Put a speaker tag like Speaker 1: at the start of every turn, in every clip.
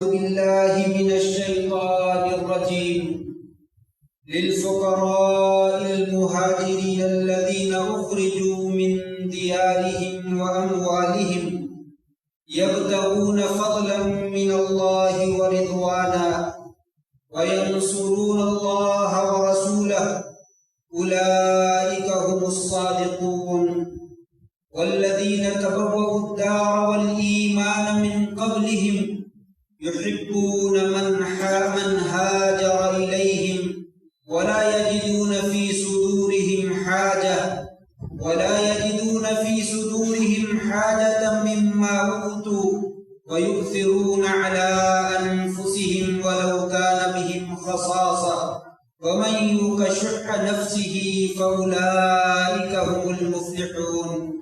Speaker 1: بالله من الشيطان الرجيم للفقراء المهاجرين الذين أخرجوا من ديارهم وأموالهم يبتغون فضلا من الله ورضوانا وينصرون الله ورسوله أولئك هم الصادقون والذين تبوأوا الدار والإيمان من قبلهم يحبون من هاجر إليهم ولا يجدون في صدورهم حاجة مما أوتوا ويؤثرون على أنفسهم ولو كان بهم خصاصة ومن يوق شح نفسه فأولئك هم المفلحون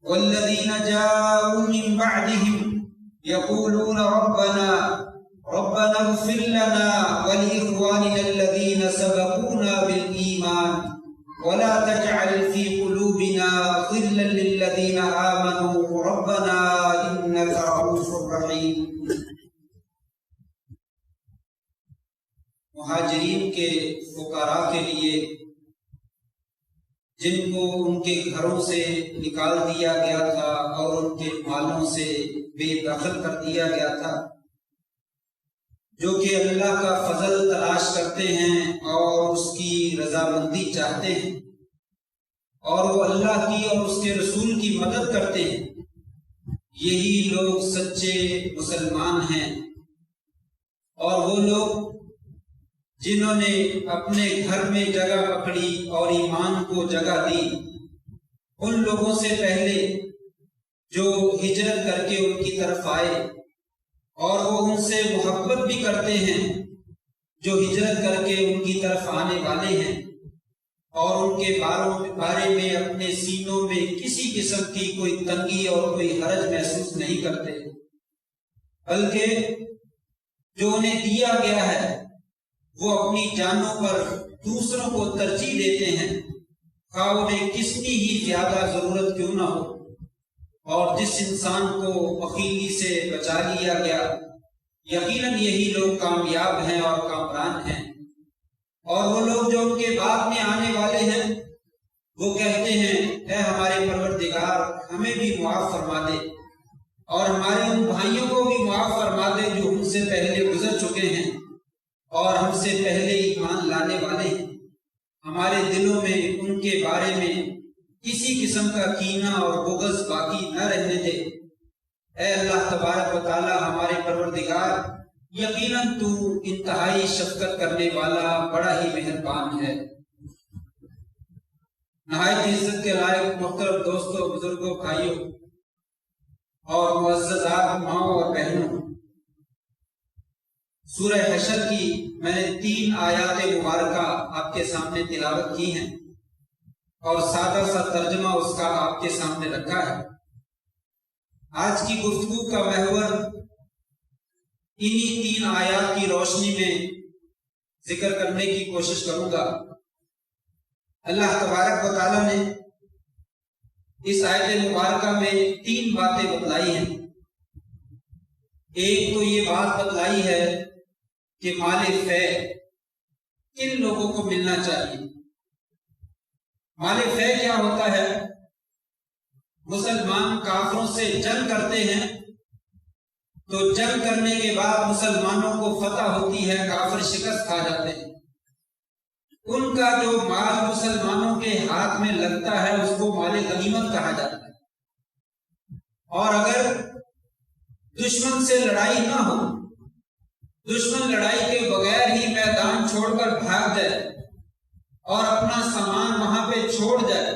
Speaker 1: والذين جاءوا من بعدهم يقولون ربنا اغفر لنا ولإخواننا الذين سبقونا بالإيمان ولا تجعل في قلوبنا غلا للذين آمنوا ربنا إنك رؤوف رحيم۔ مہاجرین کے فقراء کے لیے جن کو ان کے گھروں سے نکال دیا گیا تھا اور ان کے مالوں سے بے دخل کر دیا گیا تھا، جو کہ اللہ کا فضل تلاش کرتے ہیں اور اس کی رضامندی چاہتے ہیں اور وہ اللہ کی اور اس کے رسول کی مدد کرتے ہیں، یہی لوگ سچے مسلمان ہیں۔ اور وہ لوگ جنہوں نے اپنے گھر میں جگہ پکڑی اور ایمان کو جگہ دی، ان لوگوں سے پہلے جو ہجرت کر کے ان کی طرف آئے، اور وہ ان سے محبت بھی کرتے ہیں جو ہجرت کر کے ان کی طرف آنے والے ہیں، اور ان کے بارے میں اپنے سینوں میں کسی قسم کی کوئی تنگی اور کوئی حرج محسوس نہیں کرتے، بلکہ جو انہیں دیا گیا ہے وہ اپنی جانوں پر دوسروں کو ترجیح دیتے ہیں، خواہ انہیں کتنی ہی زیادہ ضرورت کیوں نہ ہو۔ اور جس انسان کو بخیلی سے بچا لیا گیا، یقیناً یہی لوگ کامیاب ہیں اور کامران ہیں۔ اور وہ لوگ جو ان کے بعد میں آنے والے ہیں، وہ کہتے ہیں اے ہمارے پروردگار، ہمیں بھی معاف فرما دے اور ہمارے ان بھائیوں کو بھی معاف فرما دے جو ہم سے پہلے گزر چکے ہیں اور ہم سے پہلے ایمان لانے والے ہیں۔ ہمارے دلوں میں ان کے بارے میں کسی قسم کا کینہ اور بغض باقی نہ رہنے دے۔ اے اللہ تبارک و تعالی ہمارے پروردگار، یقیناً تو انتہائی شفقت کرنے والا بڑا ہی مہربان ہے۔ نہایت عزت کے لائق محترم دوستوں، بزرگوں، بھائیوں اور معززات ماؤں اور بہنوں، سورہ حشر کی میں نے 3 آیات مبارکہ آپ کے سامنے تلاوت کی ہیں اور سادہ سا ترجمہ اس کا آپ کے سامنے رکھا ہے۔ آج کی گفتگو کا محور انہی 3 آیات کی روشنی میں ذکر کرنے کی کوشش کروں گا۔ اللہ تبارک و تعالیٰ نے اس آیت مبارکہ میں 3 باتیں بتلائی ہیں۔ ایک تو یہ بات بتلائی ہے کہ مال فے کن لوگوں کو ملنا چاہیے۔ مال فے کیا ہوتا ہے؟ مسلمان کافروں سے جنگ کرتے ہیں تو جنگ کرنے کے بعد مسلمانوں کو فتح ہوتی ہے، کافر شکست کھا جاتے ہیں، ان کا جو مال مسلمانوں کے ہاتھ میں لگتا ہے اس کو مال غنیمت کہا جاتا ہے۔ اور اگر دشمن سے لڑائی نہ ہو، دشمن لڑائی کے بغیر ہی میدان چھوڑ کر بھاگ جائے اور اپنا سامان وہاں پہ چھوڑ جائے،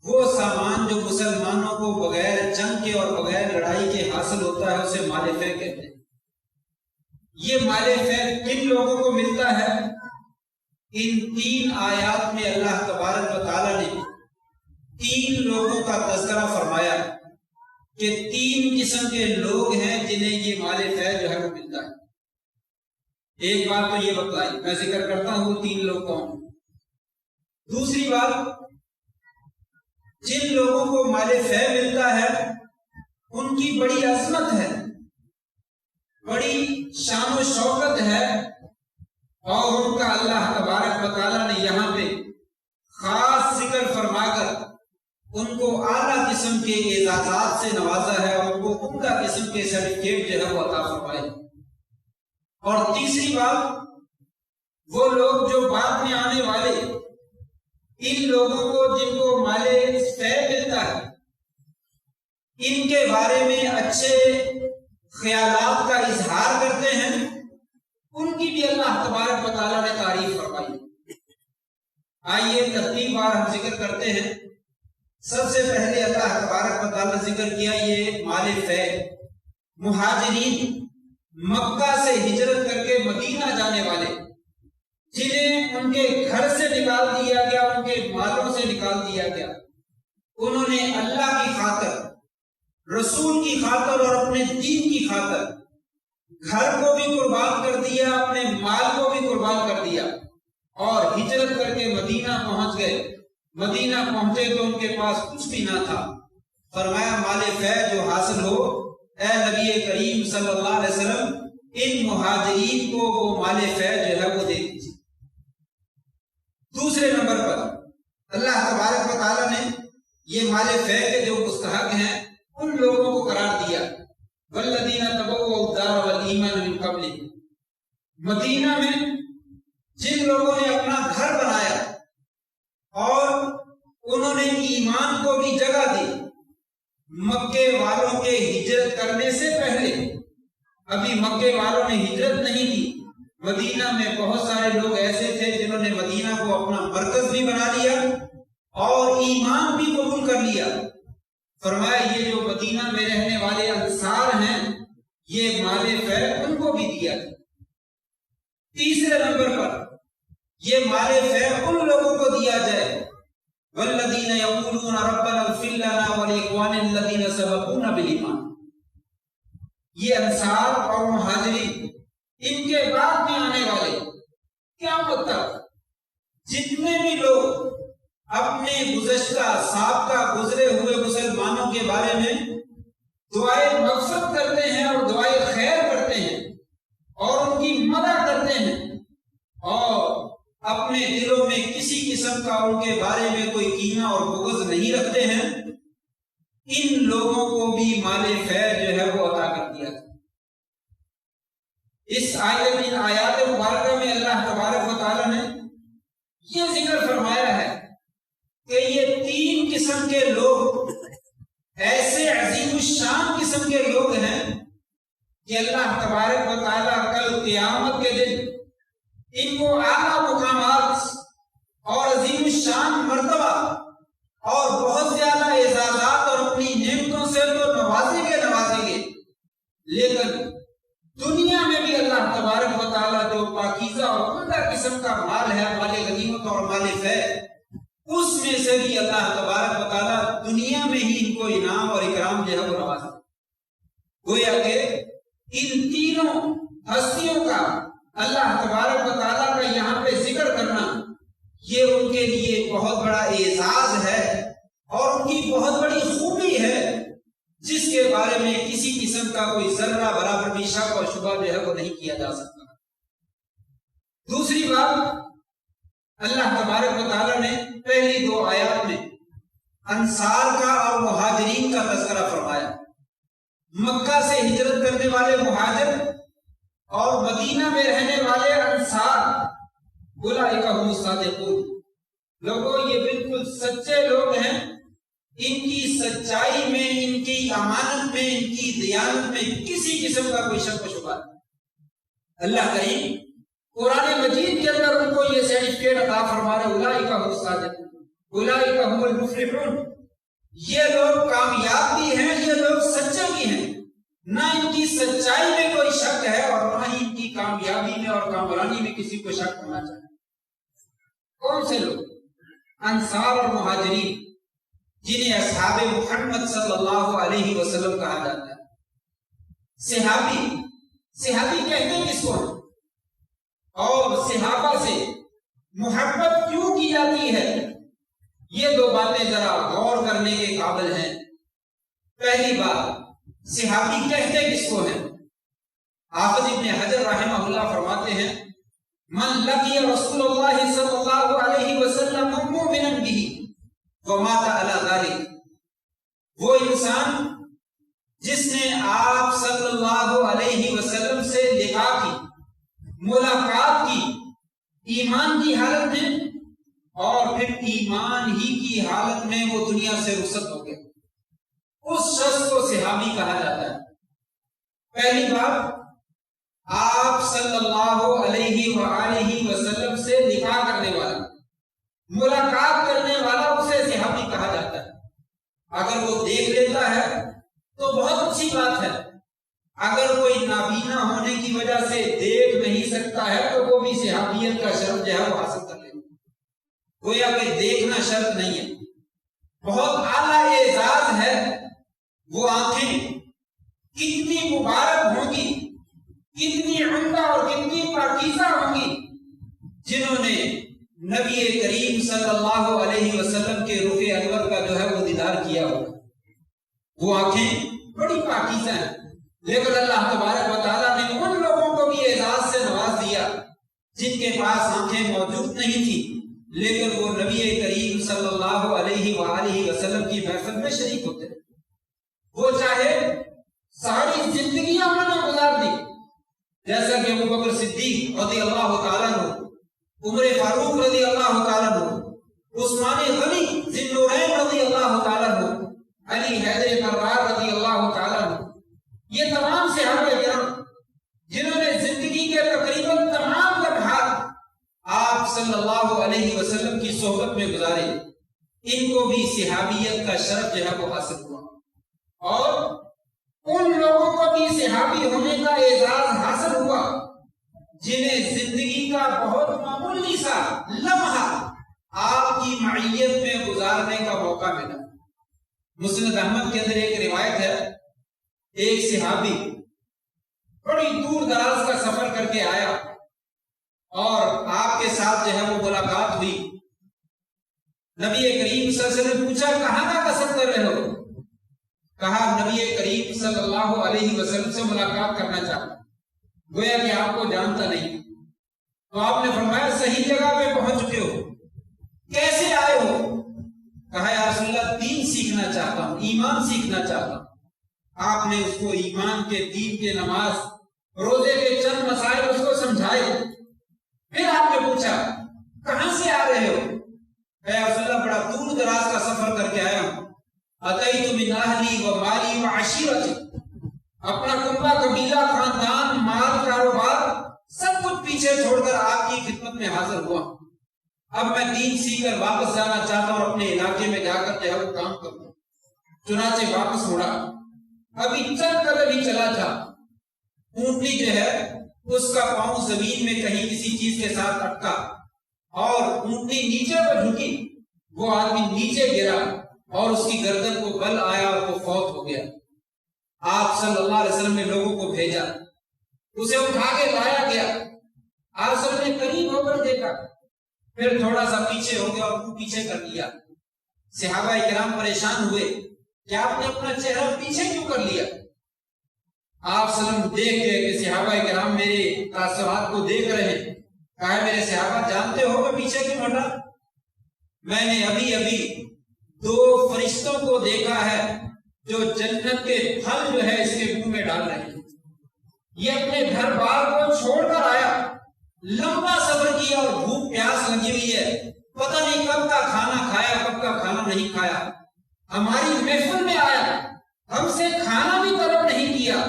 Speaker 1: وہ سامان جو مسلمانوں کو بغیر جنگ کے اور بغیر لڑائی کے حاصل ہوتا ہے اسے مال فے کہتے ہیں۔ یہ مال فے کن لوگوں کو ملتا ہے؟ ان 3 آیات میں اللہ تبارک و تعالیٰ نے 3 لوگوں کا تذکرہ فرمایا کہ 3 قسم کے لوگ ہیں جنہیں یہ مال فے جو ہے وہ ملتا ہے۔ ایک بات تو یہ بتلائی، میں ذکر کرتا ہوں 3 لوگ کون۔ دوسری بات، جن لوگوں کو مال فے ملتا ہے ان کی بڑی عظمت ہے، بڑی شان و شوکت ہے، اور ان کا اللہ تبارک و تعالیٰ نے یہاں پہ خاص ذکر فرما کر ان کو اعلیٰ قسم کے اعزازات سے نوازا ہے، اور ان کو عمدہ قسم کے سرٹیفکیٹ جو ہے وہ عطا فرمائے۔ اور تیسری بات، وہ لوگ جو بعد میں آنے والے، ان لوگوں کو جن کو مال فے ملتا ہے، ان کے بارے میں اچھے خیالات کا اظہار کرتے ہیں، ان کی بھی اللہ تبارک و تعالیٰ نے تعریف فرمائی۔ آئیے ترتیب بار ہم ذکر کرتے ہیں۔ سب سے پہلے اللہ تبارک و تعالیٰ نے ذکر کیا یہ مال فے، مہاجرین، مکہ سے ہجرت کر کے مدینہ جانے والے، جنہیں ان کے گھر سے نکال دیا گیا، ان کے مالوں سے نکال دیا گیا، انہوں نے اللہ کی خاطر، رسول کی خاطر اور اپنے دین کی خاطر گھر کو بھی قربان کر دیا، اپنے مال کو بھی قربان کر دیا، اور ہجرت کر کے مدینہ پہنچ گئے۔ مدینہ پہنچے تو ان کے پاس کچھ بھی نہ تھا۔ فرمایا مال فے جو حاصل ہو، اے نبی کریم صلی اللہ علیہ وسلم، ان مہاجرین کو وہ مال فے جو ہے وہ دے دیجیے۔ دوسرے نمبر پر اللہ تبارک و تعالیٰ نے یہ مال فے کے جو مستحق ہیں ان لوگوں کو قرار دیا، والذین تبوؤا الدار والایمان من قبلہم، مدینہ میں جن لوگوں نے اپنا گھر بنایا اور انہوں نے ایمان کو بھی جگہ دی۔ مکے والوں کے ہجرت کرنے سے پہلے، ابھی مکے والوں نے ہجرت نہیں کی، مدینہ میں بہت سارے لوگ ایسے تھے جنہوں نے مدینہ کو اپنا مرکز بھی بنا لیا اور ایمان بھی قبول کر لیا۔ فرمایا یہ جو مدینہ میں رہنے والے انصار ہیں، یہ مال فے ان کو بھی دیا۔ تیسرے نمبر پر یہ مال فے ان لوگوں کو دیا جائے، والذین یقولون ربنا اغفر لنا ولاخواننا الذین سبقونا بالایمان، یہ انصار اور مہاجرین، ان کے بعد میں آنے والے قیامت تک جتنے بھی لوگ اپنے گزشتہ سابقہ گزرے ہوئے مسلمانوں کے بارے میں دعائے مغفرت کرتے ہیں اور دعائے خیر کرتے ہیں اور ان کی مدد کرتے ہیں، اور اپنے دلوں میں کسی قسم کا ان کے بارے میں کوئی کینہ اور بغض نہیں رکھتے ہیں، ان لوگوں کو بھی مال فے جو ہے وہ عطا کر دیا۔ اس آیات مبارکہ میں اللہ تبارک و تعالیٰ نے یہ ذکر فرمایا ہے کہ یہ تین قسم کے لوگ ایسے عظیم الشان قسم کے لوگ ہیں کہ اللہ تبارک و تعالیٰ کل قیامت کے دن ان کو اعلیٰ مقامات اور عظیم الشان مرتبہ اور بہت زیادہ اعزازات اور اپنی نعمتوں سے تو نوازیں گے، لیکن دنیا میں بھی اللہ تبارک و تعالیٰ جو پاکیزہ اور عمدہ قسم کا مال ہے، مال غنیمت اور مال فے، اس میں سے بھی اللہ تبارک و تعالیٰ دنیا میں ہی ان کو انعام اور اکرام جو ہے وہ نوازا۔ گویا کہ ان تینوں ہستیوں کا اللہ تبارک و تعالیٰ کا یہاں پہ ذکر کرنا، یہ ان کے لیے بہت بڑا اعزاز ہے اور ان کی بہت بڑی خوبی ہے، جس کے بارے میں کسی قسم کا کوئی ذرہ برابر بھی شک اور شبہ جو ہے وہ نہیں کیا جا سکتا۔ دوسری بات، اللہ تبارک و تعالیٰ نے پہلی دو آیات میں انصار کا اور مہاجرین کا تذکرہ فرمایا۔ مکہ سے ہجرت کرنے والے مہاجر اور مدینہ میں رہنے والے انصار، اولئک هم الصادقون، لوگوں یہ بالکل سچے لوگ ہیں، ان کی سچائی میں، ان کی امانت میں، ان کی دیانت میں کسی قسم کا کوئی شک و شبہ نہیں۔ اللہ کریم قرآن مجید کے اندر ان کو یہ سرٹیفکیٹ عطا فرما رہے، اولئک هم الصادقون، اولئک هم المفلحون، یہ لوگ کامیاب بھی ہیں، یہ لوگ سچے بھی ہیں، نہ ان کی سچائی میں کوئی شک ہے اور نہ ہی ان کی کامیابی میں اور کامرانی میں کسی کو شک ہونا چاہیے۔ کون سے لوگ؟ انصار اور مہاجرین، جنہیں اصحاب محمد صلی اللہ علیہ وسلم کہا جاتا ہے۔ صحابی کہتے ہیں کس کو، اور صحابہ سے محبت کیوں کی جاتی ہے، یہ دو باتیں ذرا غور کرنے کے قابل ہیں۔ پہلی بات، صحابی کہتے کس کو ہیں؟ حافظ ابن حجر رحمہ اللہ فرماتے ہیں من لقی رسول اللہ صلی اللہ علیہ وسلم مؤمنا به ومات علی ذلک، وہ انسان جس نے آپ صلی اللہ علیہ وسلم سے لقاء کی، ملاقات کی، ایمان کی حالت میں، اور پھر ایمان ہی کی حالت میں وہ دنیا سے رخصت ہو گیا، اس شخص کو صحابی کہا جاتا ہے۔ پہلی بات، آپ صلی اللہ علیہ وآلہ وسلم سے لقاء کرنے والا، ملاقات کرنے والا، اسے صحابی کہا جاتا ہے۔ اگر وہ دیکھ لیتا ہے تو بہت اچھی بات ہے، اگر کوئی نابینا ہونے کی وجہ سے دیکھ نہیں سکتا ہے تو وہ بھی صحابیت کا شرف جو ہے وہ حاصل کر لے، گویا کہ دیکھنا شرط نہیں ہے۔ بہت اعلیٰ اعزاز ہے، وہ آنکھیں کتنی مبارک ہوں گی، کتنی عمدہ اور کتنی پاکیزہ ہوں گی، جنہوں نے نبی کریم صلی اللہ علیہ وسلم کے رخ انور کا جو ہے وہ دیدار کیا ہوگا۔ وہ آنکھیں بڑی پاکیزہ ہیں، لیکن اللہ تبارک و تعالیٰ نے ان لوگوں کو بھی اعزاز سے نواز دیا جن کے پاس آنکھیں موجود نہیں تھی، لیکن وہ نبی کریم صلی اللہ علیہ وآلہ وسلم کی محفل میں شریک ہوتے ہیں۔ وہ چاہے ساری زندگی انہوں نے گزار دی، جیسا کہ ابوبکر صدیق رضی اللہ تعالیٰ عنہ، عمر فاروق رضی اللہ تعالیٰ عنہ، عثمان غنی ذی النورین رضی اللہ تعالیٰ عنہ، علی حیدر کرار رضی اللہ تعالیٰ عنہ، یہ تمام صحابہ کرام جنہوں نے زندگی کے تقریباً تمام لمحات آپ صلی اللہ علیہ وسلم کی صحبت میں گزارے، ان کو بھی صحابیت کا شرف جو ہے وہ حاصل ہوا، اور ان لوگوں کو بھی صحابی ہونے کا اعزاز حاصل ہوا جنہیں زندگی کا بہت معمولی سا لمحہ آپ کی معیت میں گزارنے کا موقع ملا۔ مسند احمد کے اندر ایک روایت ہے، ایک صحابی بڑی دور دراز کا سفر کر کے آیا اور آپ کے ساتھ جو ہے وہ ملاقات ہوئی۔ نبی کریم صلی اللہ علیہ وسلم نے پوچھا کہاں کا قصد کر رہے ہو؟ کہا نبی کریم صلی اللہ علیہ وسلم سے ملاقات کرنا چاہتا، گویا کہ آپ کو جانتا نہیں۔ تو آپ نے فرمایا صحیح جگہ پہ پہنچ چکے ہو، کیسے آئے ہو؟ کہا یا رسول اللہ دین سیکھنا چاہتا ہوں، ایمان سیکھنا چاہتا ہوں۔ آپ نے اس کو ایمان کے، دین کے، نماز روزے کے چند مسائل اس کو سمجھائے۔ پھر آپ نے پوچھا کہاں سے آ رہے ہو؟ یا رسول اللہ بڑا دور دراز کا سفر کر کے آیا ہوں، اتیت من اہلی و مالی و عشیرتی، اپنا کنبہ، قبیلہ، خاندان، مال، کاروبار سب کچھ پیچھے چھوڑ کر آپ کی خدمت میں حاضر ہوا۔ اب میں دین سیکھ کر واپس جانا چاہتا ہوں، اپنے علاقے میں جا کر جو ہے وہ کام کروں۔ چنانچہ واپس مڑا، ابھی چند قدم ہی چلا تھا، اونٹنی جو ہے اس کا پاؤں زمین میں کہیں کسی چیز کے ساتھ اٹکا اور اونٹنی نیچے پر جھکی، وہ آدمی نیچے گرا اور اس کی گردن کو بل آیا اور وہ فوت ہو گیا۔ آپ صلی اللہ علیہ وسلم نے لوگوں کو بھیجا، اسے اٹھا کے لایا گیا۔ آپ صلی اللہ علیہ وسلم نے قریب ہو کر دیکھا، پھر تھوڑا سا پیچھے ہو گیا اور منہ پیچھے کر لیا۔ صحابہ کرام پریشان ہوئے کہ آپ نے اپنا چہرہ پیچھے کیوں کر لیا؟ آپ صلی اللہ علیہ وسلم دیکھ کے کہ صحابہ کرام میرے تاثرات کو دیکھ رہے ہیں، کہا میرے صحابہ جانتے ہو میں پیچھے کیوں ہٹا؟ میں نے ابھی ابھی دو فرشتوں کو دیکھا ہے جو جنت کے پھل جو ہے اس کے منہ میں ڈال رہے ہیں۔ یہ اپنے گھر بار کو چھوڑ کر آیا، لمبا سفر کیا اور بھوک پیاس لگی ہوئی ہے، پتہ نہیں کب کا کھانا کھایا کب کا کھانا نہیں کھایا، ہماری محفل میں آیا، ہم سے کھانا بھی طلب نہیں کیا،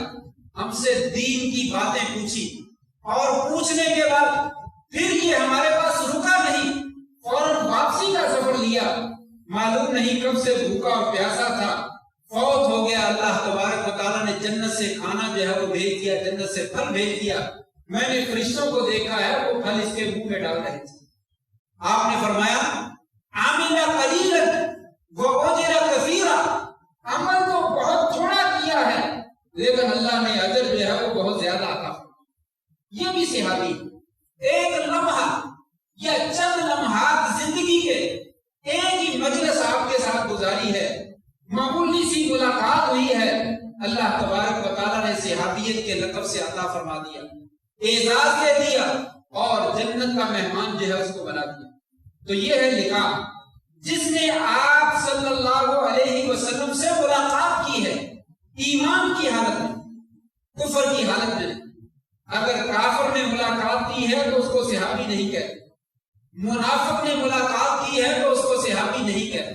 Speaker 1: ہم سے دین کی باتیں پوچھی، اور پوچھنے کے بعد پھر یہ ہمارے پاس رکا نہیں، فوراً واپسی کا سفر لیا، معلوم نہیں کب سے بھوکا اور پیاسا تھا، فوت ہو گیا۔ اللہ تبارک و تعالیٰ نے جنت سے کھانا جو ہے وہ بھیج دیا، جنت سے پھل بھیج دیا، میں نے فرشتوں کو دیکھا ہے وہ پھل اس کے منہ میں ڈال رہے تھے۔ آپ نے فرمایا عامل قلیلا واجر کثیرا، عمل تو بہت تھوڑا کیا ہے لیکن اللہ نے اجر جو ہے وہ بہت زیادہ عطا فرمایا۔ یہ بھی صحابی ایک لمحہ یا چند لمحات زندگی کے ایک ہی مجلس آپ کے ساتھ گزاری ہے، معمولی سی ملاقات ہوئی ہے، اللہ تبارک و تعالیٰ نے صحابیت کے لقب سے عطا فرما دیا، اعزاز دے دیا اور جنت کا مہمان جو ہے اس کو بنا دیا۔ تو یہ ہے لقاء، جس نے آپ صلی اللہ علیہ وسلم سے ملاقات کی ہے ایمان کی حالت میں، کفر کی حالت میں نہیں۔ اگر کافر نے ملاقات کی ہے تو اس کو صحابی نہیں کہتے، منافق نے ملاقات کی ہے تو اس کو صحابی نہیں کہتے۔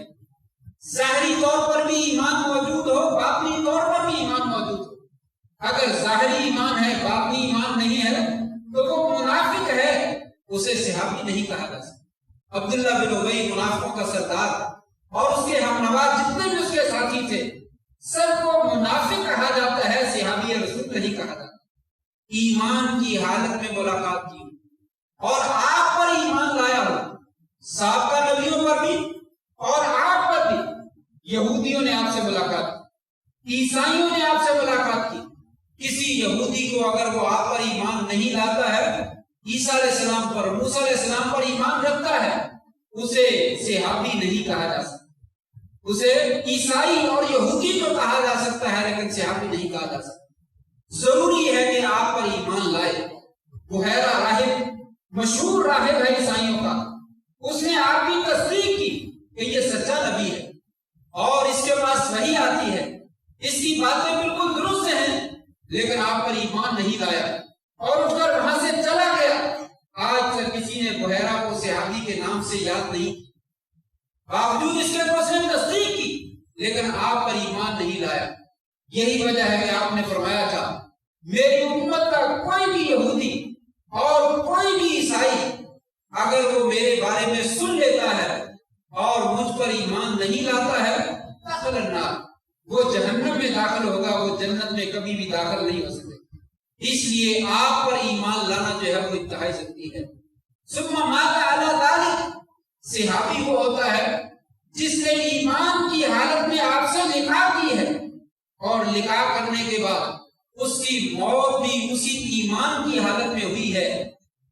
Speaker 1: ظاہری طور پر بھی ایمان موجود ہو، باطنی طور پر بھی ایمان موجود ہو، اگر ظاہری ایمان ہے باطنی ایمان نہیں ہے تو وہ منافق ہے، اسے صحابی نہیں کہا جا سکتا۔ عبداللہ بن ابی منافقوں کا سردار اور اس کے ہمنوا جتنے بھی اس کے ساتھی تھے، سب کو منافق کہا جاتا ہے، صحابی رسول نہیں کہا جاتا۔ ایمان کی حالت میں ملاقات کی اور آپ پر ایمان لایا ہو، سابقہ نبیوں پر بھی اور آپ پر بھی۔ یہودیوں نے آپ سے ملاقات کی، عیسائیوں نے آپ سے ملاقات کی۔ کسی یہودی کو اگر وہ آپ پر ایمان نہیں لاتا ہے، عیسیٰ علیہ السلام پر، موسیٰ علیہ السلام پر ایمان رکھتا ہے، اسے صحابی نہیں کہا جا سکتا۔ اسے عیسائی اور یہودی تو کہا جا سکتا ہے لیکن صحابی نہیں کہا جا سکتا۔ ضروری ہے کہ آپ پر ایمان لائے۔ بحیرہ راہب مشہور راہب ہے عیسائیوں کا، اس نے آپ کی تصدیق کی کہ یہ سچا نبی ہے اور اس کے پاس وحی آتی ہے، اس کی باتیں بالکل درست ہیں، لیکن آپ پر ایمان نہیں لایا اور اٹھ کر وہاں سے چلا گیا۔ آج تک کسی نے بحیرہ کو صحابی کے نام سے یاد نہیں، باوجود اس کے اس نے تصدیق کی لیکن آپ پر ایمان نہیں لایا۔ یہی وجہ ہے کہ آپ نے فرمایا تھا، میری امت کا کوئی بھی یہودی اور کوئی بھی عیسائی اگر وہ میرے بارے میں سن لیتا ہے اور مجھ پر ایمان نہیں لاتا ہے، داخل النار، وہ جہنم میں داخل ہوگا، وہ جنت میں کبھی بھی داخل نہیں ہو سکے۔ اس لیے آپ پر ایمان لانا جو ہے وہ انتہائی ضروری ہے۔ ثم مات علی ذلک، صحابی وہ ہوتا ہے جس نے ایمان کی حالت میں آپ سے لقاء کی ہے اور لقاء کرنے کے بعد اس کی موت بھی اسی ایمان کی حالت میں ہوئی ہے،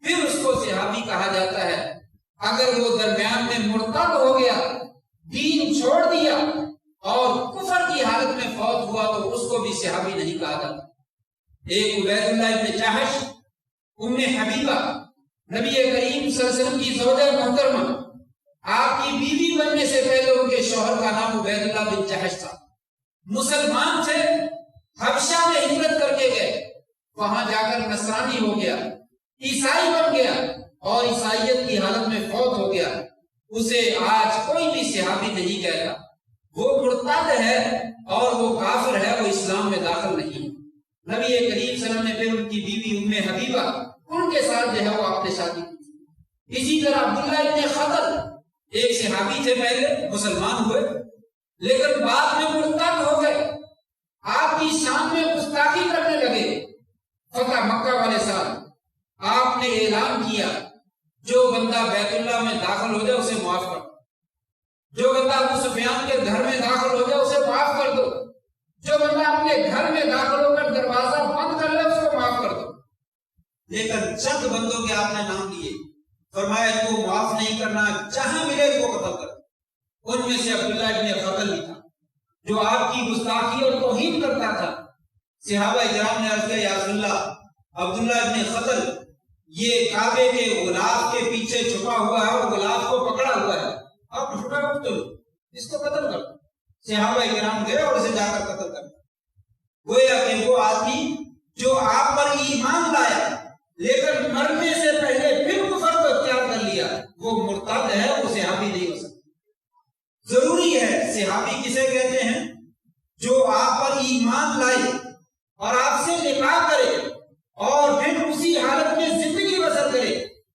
Speaker 1: پھر اس کو صحابی کہا جاتا ہے۔ اگر وہ درمیان میں مرتد ہو گیا، دین چھوڑ دیا اور کفر کی حالت میں فوت ہوا تو اس کو بھی صحابی نہیں کہا جاتا۔ ایک عبید اللہ بن جحش، ام حبیبہ، نبی کریم صلی اللہ علیہ وسلم کی زوجہ محترمہ، آپ کی بیوی بننے سے پہلے ان کے شوہر کا نام عبید اللہ بن جحش تھا۔ مسلمان تھے، حبشہ میں ہجرت کر کے گئے، وہاں جا کر نصرانی ہو گیا، عیسائی بن گیا اور عیسائیت کی حالت میں فوت ہو گیا۔ اسے آج کوئی بھی صحابی نہیں کہتا، وہ مرتد ہے اور وہ کافر ہے، وہ اسلام میں داخل نہیں۔ نبی کریم صلی اللہ علیہ وسلم نے پھر ان کی بیوی ام حبیبہ، ان کے ساتھ جو ہے وہ آپ نے شادی کی۔ اسی طرح عبداللہ ابن خطل، ایک صحابی تھے، پہلے مسلمان ہوئے لیکن بعد میں مرتد ہو گئے، آپ کی شان میں گستاخی کرنے لگے۔ فتح مکہ والے سال آپ نے اعلان کیا، جو بندہ بیت اللہ میں داخل ہو جائے اسے معاف کر دو، جو بندہ ابو سفیان کے گھر میں داخل ہو جائے اسے معاف کر دو، جو بندہ اپنے گھر میں داخل ہو کر دروازہ بند کر لے اس کو معاف کر دو۔ لیکن چند بندوں کے آپ نے نام لیے، فرمایا ان کو معاف نہیں کرنا، جہاں ملے ان کو قتل کر۔ ان میں سے عبداللہ ابن خطل بھی تھا جو آپ کی گستاخی اور توہین کرتا تھا۔ صحابہ کرام نے عرض کیا، یا رسول اللہ، عبداللہ ابن خطل یہ کعبے کے غلاف کے پیچھے چھپا ہوا ہے اور غلاف کو پکڑا ہوا ہے، آپ اس کو قتل کر دو۔ صحابہ کرام گئے اور اسے جا کر قتل کر دیا۔ گویا کہ وہ آدمی جو آپ پر ایمان لایا لیکن مرنے سے پہلے پھر کفر کو اختیار کر لیا، وہ مرتد ہے، وہ صحابی نہیں ہو سکتا۔ ضروری ہے، صحابی کسے کہتے ہیں؟ جو آپ پر ایمان لائے اور آپ سے لقاء کرے اور پھر اسی حالت میں زندگی بسر کرے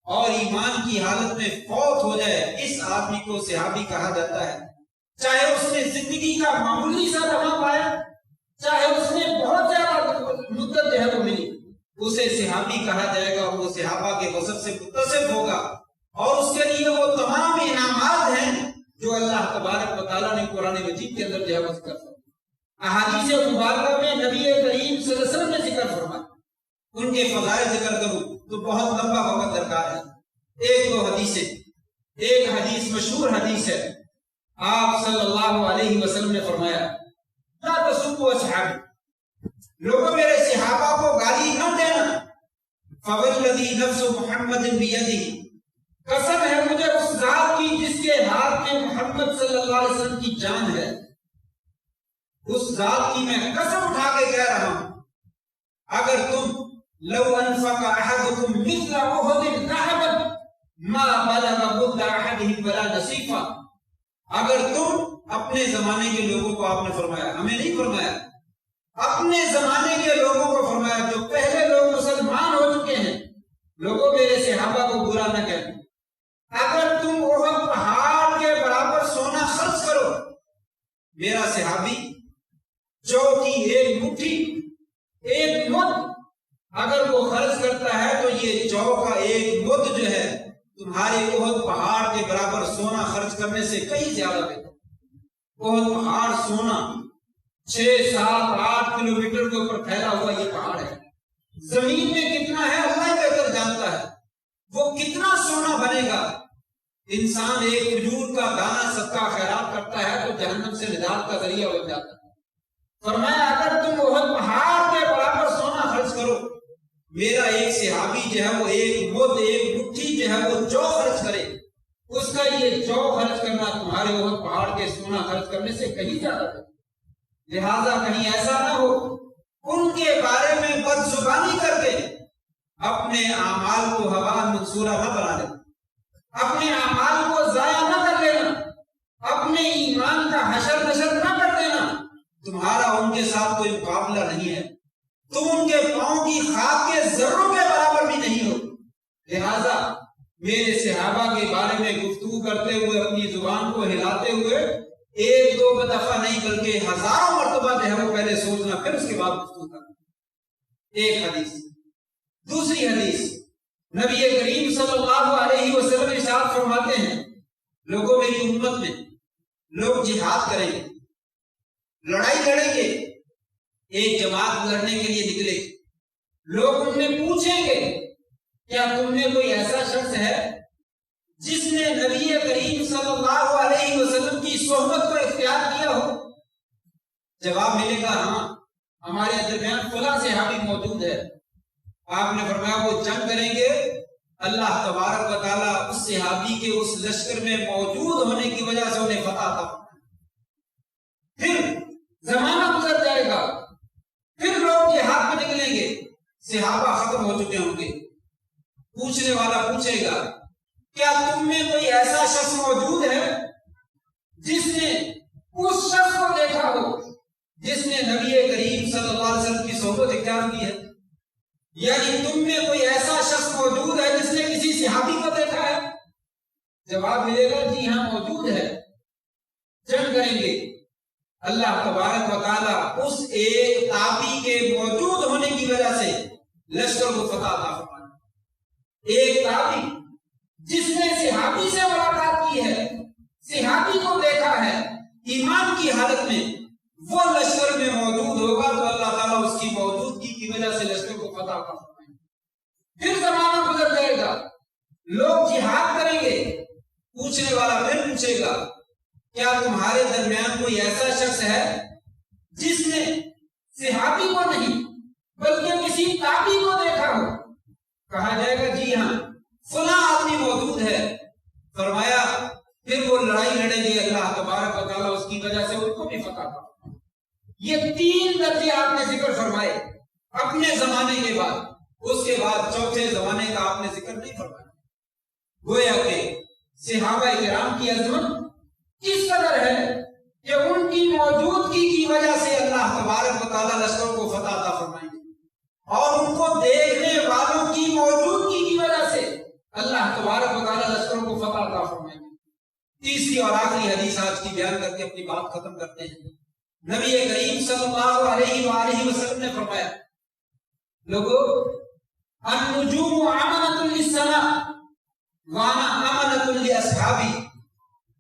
Speaker 1: اور ایمان کی حالت میں فوت ہو جائے، اس آدمی کو صحابی کہا جاتا ہے۔ چاہے اس نے زندگی کا معمولی سا لمحہ پایا، چاہے اس نے بہت زیادہ مدت جو ہے وہ ملی، اسے صحابی کہا جائے گا اور وہ صحابہ کے وصف سے متصف ہوگا اور اس کے لیے وہ تمام انعامات ہیں جو اللہ تبارک و تعالیٰ نے قرآن مجید کے اندر جو ہے وہ ذکر فرمایا۔ احادیث مبارکہ میں نبی کریم صلی اللہ علیہ وسلم نے ذکر فرمایا، ان کے فضائل ذکر کروں تو بہت لمبا وقت درکار ہے۔ ایک دو حدیثیں، ایک حدیث مشہور حدیث ہے، آپ صلی اللہ علیہ وسلم نے فرمایا، لا تسبوا اصحابی، لوگوں میرے صحابہ کو گالی نہ دینا. فوالذی نفس محمد بیدہ، قسم ہے مجھے اس ذات کی جس کے ہاتھ میں محمد صلی اللہ علیہ وسلم کی جان ہے، اس ذات کی میں قسم اٹھا کے کہہ رہا ہوں، اگر تم لو انفق احدکم مثل احد ذهبا ما بلغ مد احدهم ولا نصیفا، اگر تم اپنے زمانے کے لوگوں کو، آپ نے فرمایا، ہمیں نہیں فرمایا، اپنے زمانے کے لوگوں کو فرمایا، جو پہلے لوگ مسلمان ہو چکے ہیں، لوگوں میرے صحابہ کو برا نہ کہنا، اگر تم احد پہاڑ کے برابر سونا خرچ کرو، میرا صحابی جو کی ایک مٹھی، ایک مد اگر وہ خرچ کرتا ہے تو یہ جو کا ایک مد جو ہے تمہارے احد پہاڑ کے برابر سونا خرچ کرنے سے کئی زیادہ بہتر. احد پہاڑ سونا 6، 7، 8 کلومیٹر کے اوپر پھیلا ہوا یہ پہاڑ ہے. زمین میں کتنا ہے اللہ ہی بہتر جانتا ہے، وہ کتنا سونا بنے گا. انسان ایک کھجور کا دانہ صدقہ خیرات کرتا ہے تو جہنم سے نجات کا ذریعہ بن جاتا ہے. فرمایا اگر تم احد پہاڑ کے برابر سونا خرچ کرو، میرا ایک صحابی جو ہے وہ ایک مد، ایک مٹھی جو ہے وہ جو خرچ کرے، اس کا یہ جو خرچ کرنا تمہارے احد پہاڑ کے سونا خرچ کرنے سے کہیں زیادہ ہے. لہذا کہیں ایسا نہ ہو ان کے بارے میں بد زبانی کر کے اپنے اعمال کو ہوا منصورہ نہ بنا لینا، اپنے اعمال کو ضائع نہ کر لینا، اپنے ایمان کا حشر نشر نہ کر دینا. تمہارا ان کے ساتھ کوئی مقابلہ نہیں ہے، تم ان کے پاؤں کی خاک کے ذروں کے برابر بھی نہیں ہو. لہذا میرے صحابہ کے بارے میں گفتگو کرتے ہوئے اپنی زبان کو ہلاتے ہوئے 1-2 دفعہ نہیں بلکہ ہزاروں مرتبہ جو ہے وہ پہلے سوچنا، پھر اس کے بعد گفتگو کرنا. ایک حدیث. دوسری حدیث، نبی کریم صلی اللہ علیہ وسلم ارشاد فرماتے ہیں، لوگوں میری امت میں لوگ جہاد کریں گے، لڑائی لڑیں گے، ایک جماعت لڑنے کے لیے نکلے، لوگ ان میں پوچھیں گے کیا تم میں کوئی ایسا شخص ہے جس نے نبی کریم صلی اللہ علیہ وسلم کی صحبت کو اختیار کیا ہو؟ جواب ملے گا ہاں، ہمارے درمیان فلاں صحابی موجود ہے. آپ نے فرمایا وہ جنگ کریں گے، اللہ تبارک و تعالیٰ اس صحابی کے اس لشکر میں موجود ہونے کی وجہ سے انہیں فتح عطا فرمائے. پھر زمانہ گزر جائے گا، پھر لوگ جہاد میں نکلیں گے، صحابہ ختم ہو چکے ہوں گے. پوچھنے والا پوچھے گا کیا تم میں کوئی ایسا شخص موجود ہے جس نے اس شخص کو دیکھا ہو جس نے نبی کریم صلی اللہ علیہ وسلم کی صحبت اختیار کی ہے؟ یعنی تم میں کوئی ایسا شخص موجود ہے جس نے کسی صحابی کو دیکھا ہے؟ جواب ملے گا جی ہاں موجود ہے. جنگ کریں گے، اللہ تبارک و تعالیٰ اس ایک تابعی کے موجود ہونے کی وجہ سے لشکر کو فتح عطا فرمائے. ایک تابعی جس نے صحابی سے ملاقات کی ہے، صحابی کو دیکھا ہے ایمان کی حالت میں، وہ لشکر میں موجود ہوگا تو اللہ تعالیٰ اس کی موجودگی کی وجہ سے لشکر کو فتح عطا فرمائیں گے. پھر زمانہ گزر جائے گا، لوگ جہاد کریں گے، پوچھنے والا پھر پوچھے گا کیا تمہارے درمیان کوئی ایسا شخص ہے جس نے صحابی کو نہیں بلکہ کسی تابعی کو دیکھا ہو؟ کہا جائے گا جی ہاں فلاں آدمی موجود ہے. فرمایا پھر وہ لڑائی لڑیں گے، اللہ تبارک و تعالیٰ اس کی وجہ سے ان کو بھی فتح عطا. یہ 3 درجے آپ نے ذکر فرمائے اپنے زمانے کے بعد، اس کے بعد چوتھے زمانے کا آپ نے ذکر نہیں فرمایا. گویا کہ صحابہ کرام کی عظمت کس قدر ہے کہ ان کی موجودگی کی وجہ سے اللہ تبارک و تعالیٰ لشکروں کو فتح عطا فرمائیں گے، اور ان کو دیکھنے والوں کی موجودگی کی وجہ سے اللہ تبارک و تعالیٰ لشکروں کو فتح عطا فرمائیں گے. تیسری اور آخری حدیث آج کی بیان کر کے اپنی بات ختم کرتے ہیں. نبی کریم صلی اللہ علیہ وآلہ وسلم نے فرمایا، لوگو النجوم امنۃ للسماء وانا امنۃ لاصحابی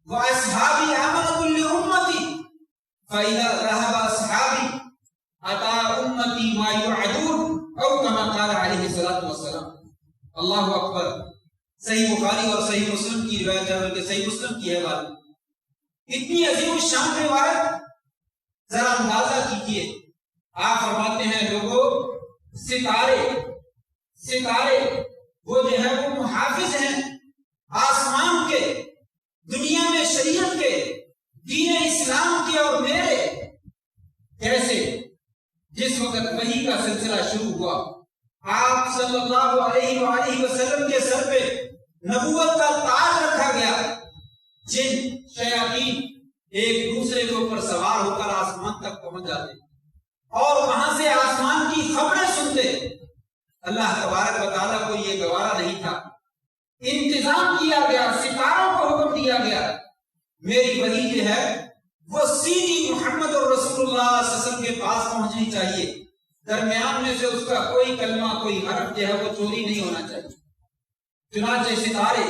Speaker 1: واصحابی امنۃ لامتی فاذا ذهب اصحابی اتى امتی ما يوعدون او كما قال علیہ الصلوۃ والسلام. اللہ اکبر. صحیح بخاری اور صحیح مسلم کی روایت ہے، بلکہ صحیح مسلم کی ہے بات. اتنی عظیم الشان روایت، ذرا اندازہ کیجئے آپ فرماتے ہیں لوگوں ستارے وہ جو ہے وہ محافظ ہیں آسمان کے، دنیا میں شریعت کے، دین اسلام کے اور میرے۔ کیسے؟ جس وقت وحی کا سلسلہ شروع ہوا، آپ صلی اللہ علیہ وآلہ وسلم کے سر پہ نبوت کا تاج رکھا گیا، جن شیاطین ایک دوسرے کے اوپر سوار ہو کر آسمان تک پہنچ جاتے اور وہاں سے آسمان کی خبریں سنتے۔ اللہ تبارک و تعالیٰ کو یہ گوارا نہیں تھا، انتظام کیا گیا، ستاروں کو حکم دیا گیا میری وحی جو ہے وہ سیدھی محمد اور رسول اللہ صلی اللہ علیہ وسلم کے پاس پہنچنی چاہیے، درمیان میں سے اس کا کوئی کلمہ کوئی حرف جو ہے وہ چوری نہیں ہونا چاہیے۔ چنانچہ ستارے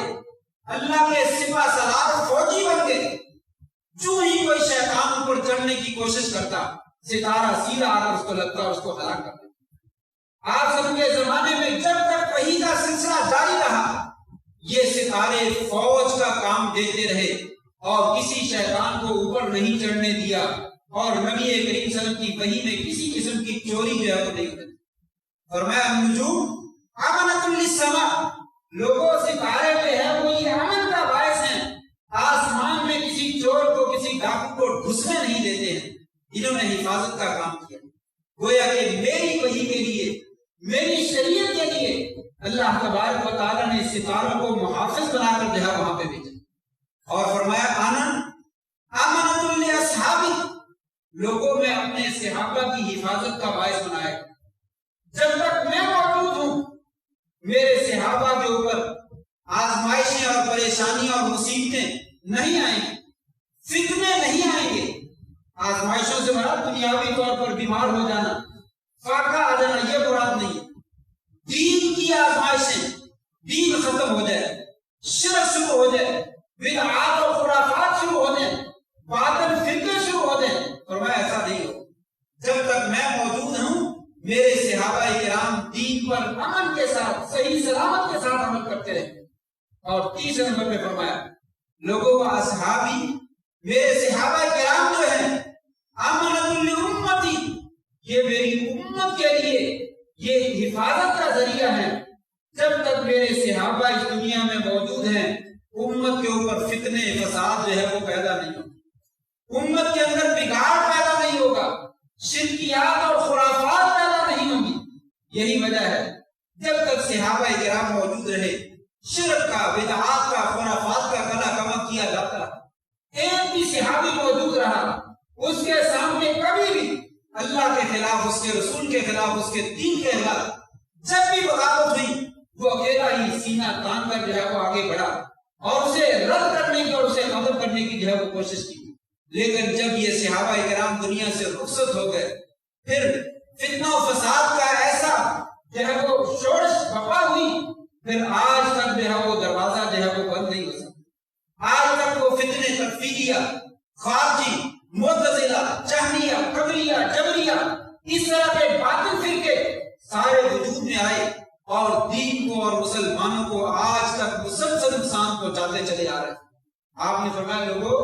Speaker 1: اللہ کے سپہ سالار فوجی بن گئے، جو ہی کوئی شیطان اوپر چڑھنے کی کوشش کرتا ستارہ سیدھا آ کر اس کو لگتا اور اس کو ہلاک کر دیتا۔ آپ سب کے زمانے میں جب تک وحی کا سلسلہ جاری رہا، یہ ستارے فوج کا کام دیتے رہے اور کسی شیطان کو اوپر نہیں چڑھنے دیا، اور نبی کریم صلی اللہ علیہ وسلم کی وحی میں کسی قسم کی چوری جو ہے وہ نہیں ہوتی۔ فرمایا النجوم امنۃ للسماء، لوگوں ستارے جو ہے وہ یہ امن کا باعث ہیں، آسمان میں کسی چور کو کسی ڈاکو کو گھسنے نہیں دیتے ہیں، انہوں نے حفاظت کا کام کیا۔ گویا کہ میری وحی کے لیے، میری شریعت کے لیے اللہ تبارک و تعالیٰ نے ستاروں کو محافظ بنا کر جو ہے وہاں پہ بھیجا، اور فرمایا آمنۃ لاصحابی، لوگوں میں اپنے صحابہ کی حفاظت کا باعث بنایا۔ جب تک میں موجود ہوں میرے صحابہ کے اوپر آزمائشیں اور پریشانیاں اور مصیبتیں نہیں آئیں گی، فتنے نہیں آئیں گے۔ آزمائشوں سے مراد دنیاوی طور پر بیمار ہو جانا، فاقہ آ جانا، یہ مراد نہیں۔ دین کی آزمائشیں، دین ختم ہو جائے، شرک شروع ہو جائے، بدعات اور خرافات شروع ہو جائیں، باطل فرقے شروع ہو جائیں، فرمایا ایسا نہیں ہو۔ جب تک میں موجود ہوں میرے صحابہ کرام دین پر امن کے ساتھ، صحیح سلامت کے ساتھ عمل کرتے رہے۔ اور تیسرے نمبر پہ فرمایا لوگوں کا اصحابی، میرے صحابہ کرام جو ہیں امنۃ لامتی، یہ میری امت کے لیے یہ حفاظت کا ذریعہ ہے۔ جب تک میرے صحابہ اس دنیا میں موجود ہیں امت کے اوپر فتنے فساد جو ہے وہ پیدا نہیں ہوگا، امت کے اندر بگاڑ پیدا نہیں ہوگا، شرکیات اور خرافات پیدا نہیں ہوگی۔ یہی وجہ ہے جب تک صحابہ کرام موجود رہے شرک کا، بدعات کا، خرافات کا کلا کما کیا جاتا ہے۔ ایک بھی صحابی موجود رہا اس کے سامنے کبھی بھی اللہ کے خلاف، اس کے رسول کے خلاف، اس کے دین کے خلاف جب بھی بغاوت ہوئی وہ اکیلا ہی سینہ تان کر جو ہے وہ آگے بڑھا اور اسے رد کرنے کی اور اسے ختم کرنے کی جو ہے وہ کوشش کی۔ لیکن جب یہ صحابہ کرام دنیا سے رخصت ہو گئے پھر فتنہ و فساد کا ایسا جو ہے وہ شورش بپا ہوئی، پھر آج تک جو ہے وہ دروازہ جو ہے وہ بند نہیں ہو سکتا۔ آج تک وہ فتنے تکفیریہ، خارجی، معتزلہ، جہمیہ، قدریہ، جبریہ، اس طرح کے باطل فرقے سارے وجود میں آئے اور دین کو اور مسلمانوں کو آج تک مسلسل نقصان پہنچاتے چلے آ رہے ہیں۔ آپ نے فرمایا لوگوں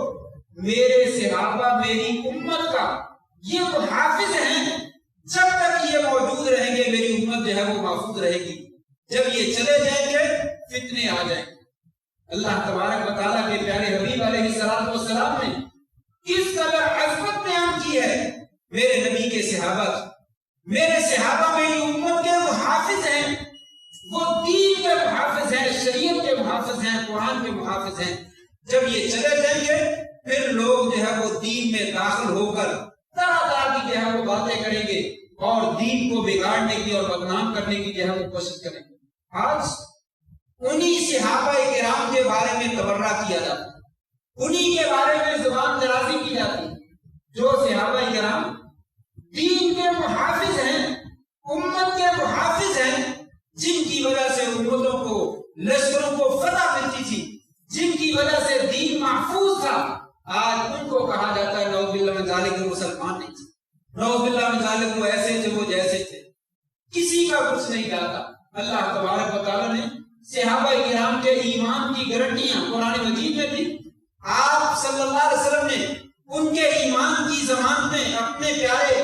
Speaker 1: میرے صحابہ میری امت کا یہ محافظ ہیں، جب تک یہ موجود رہیں گے میری امت جو ہے وہ محفوظ رہے گی، جب یہ چلے جائیں گے فتنے آ جائیں گے۔ اللہ تبارک و تعالیٰ کے پیارے حبیب علیہ الصلوۃ والسلام نے کس قدر عظمت بیان کی ہے میرے نبی کے صحابہ کی۔ میرے صحابہ میری امت کے محافظ ہیں، وہ دین کے محافظ ہیں، شریعت کے محافظ ہیں، قرآن کے محافظ ہیں۔ جب یہ چلے جائیں گے پھر لوگ جو ہے وہ دین میں داخل ہو کر طرح طرح کی جو ہے وہ باتیں کریں گے اور دین کو بگاڑنے کی اور بدنام کرنے کی جو ہے وہ کوشش کریں گے۔ آج انہی صحابہ کرام کے بارے میں تبرہ کیا جاتا ہے، انہی کے بارے میں زبان درازی کی جاتی ہے، جو صحابہ کرام دین کے محافظ ہیں، امت کے محافظ ہیں، جن کی وجہ سے امتوں کو، لشکروں کو فتح ملتی تھی، جن کی وجہ سے دین محفوظ تھا، آج ان کو کہا جاتا ہے نعوذ باللہ من ذالک وہ مسلمان نہیں تھے، نعوذ باللہ من ذالک وہ ایسے تھے، وہ جیسے تھے، کسی کا کچھ نہیں جاتا۔ اللہ تبارک و تعالیٰ نے صحابہ کرام کے ایمان کی گارنٹیاں قرآن مجید میں دی۔ آپ صلی اللہ علیہ وسلم نے ان کے ایمان کی ضمانت میں اپنے پیارے